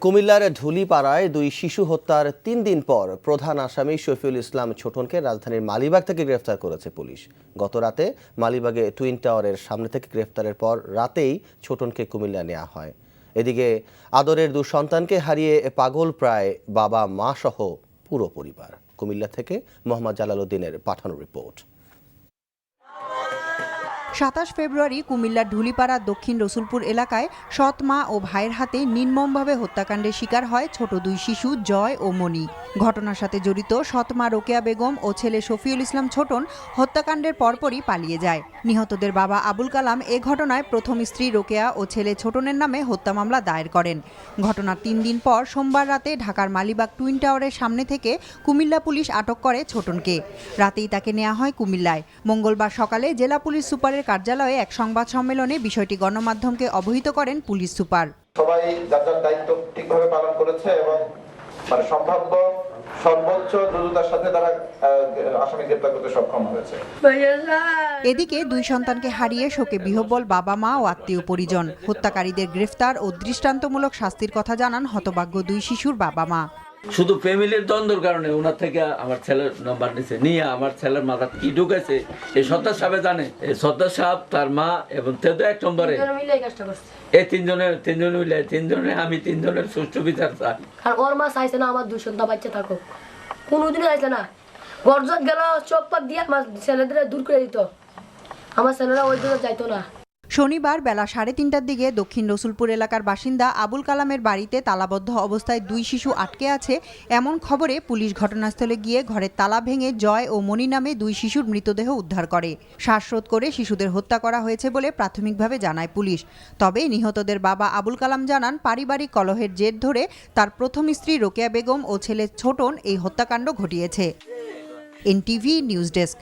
কুমিল্লার ঢুলিপাড়ায় দুই শিশু হত্যার ৩ দিন পর প্রধান আসামি শফিউল ইসলাম ছোটনকে রাজধানীর মালিবাগ থেকে গ্রেফতার করেছে পুলিশ। গত রাতে মালিবাগে টুইন টাওয়ারের সামনে থেকে গ্রেফতারের পর রাতেই ছোটনকে কুমিল্লা নেওয়া হয়। এদিকে আদরের দু সন্তানকে হারিয়ে পাগল প্রায় বাবা মা সহ পুরো পরিবার। কুমিল্লা থেকে মোহাম্মদ জালালউদ্দিনের পাঠানো রিপোর্ট। ২৭ ফেব্রুয়ারি কুমিল্লার ঢুলিপাড়া দক্ষিণ রসুলপুর এলাকায় সৎ মা ও ভাইয়ের হাতে নির্মমভাবে হত্যাকাণ্ডের শিকার হয় ছোট দুই শিশু জয় ও মনি। ঘটনার সাথে জড়িত সৎ মা রোকেয়া বেগম ও ছেলে শফিউল ইসলাম ছোটন হত্যাকাণ্ডের পরপরই পালিয়ে যায়। নিহতদের বাবা আবুল কালাম এ ঘটনায় প্রথম স্ত্রী রোকেয়া ও ছেলে ছোটনের নামে হত্যা মামলা দায়ের করেন। ঘটনার ৩ দিন পর সোমবার রাতে ঢাকার মালিবাগ টুইন টাওয়ারের সামনে থেকে কুমিল্লা পুলিশ আটক করে ছোটনকে। রাতেই তাকে নেওয়া হয় কুমিল্লায়। মঙ্গলবার সকালে জেলা পুলিশ সুপারের কার্যালয়ে এক সংবাদ সম্মেলনে বিষয়টি গণমাধ্যমকে অবহিত করেন পুলিশ সুপার। সবাই যার যার দায়িত্ব ঠিকভাবে পালন করেছে এবং সম্ভাব্য সর্বোচ্চ দ্রুততার সাথে তারা আসামি গ্রেফতার করতে সক্ষম হয়েছে। এদিকে দুই সন্তানকে হারিয়ে শোকে বিহ্বল বাবা মা ও আত্মীয় পরিজন। হত্যাকারীদের গ্রেফতার ও দৃষ্টান্তমূলক শাস্তির কথা জানান হতভাগ্য দুই শিশুর বাবা মা। শুধু ফ্যামিলির দ্বন্দ্বের কারণে ওনার থেকে আমার ছেলের নাম্বার নিছে নিয়ে আমার ছেলের মাথা কি ঢুকেছে এই সত্তার সাহেব জানে। এই সত্তার সাহেব তার মা এবং তেতো এক নম্বরে এই তিনজনে আমি তিনজনের সুষ্ঠু বিচার চাই। আর ওর মা চাইছে না আমার 2 সন্তান বাচ্চা থাকুক, কোনোদিনও চাইছে না। গর্জত গেল চোখ পাক দিয়ে আমার ছেলেদের দূর করে দিত, আমার ছেলেরা ওই দিকে যাইতো না। শনিবার বেলা 3:30টার দিকে দক্ষিণ রসুলপুর এলাকার বাসিন্দা আবুল কালামের বাড়িতে তালাবদ্ধ অবস্থায় দুই শিশু আটকে আছে এমন খবরে পুলিশ ঘটনাস্থলে গিয়ে ঘরের তালা ভেঙে জয় ও মনি নামে দুই শিশুর মৃতদেহ উদ্ধার করে। শ্বাসরোধ করে শিশুদের হত্যা করা হয়েছে বলে প্রাথমিকভাবে জানায় পুলিশ। তবে নিহতদের বাবা আবুল কালাম জানান পারিবারিক কলহের জের ধরে তার প্রথম স্ত্রী রোকেয়া বেগম ও ছেলে ছোটন এই হত্যাকাণ্ড ঘটিয়েছে। NTV news desk.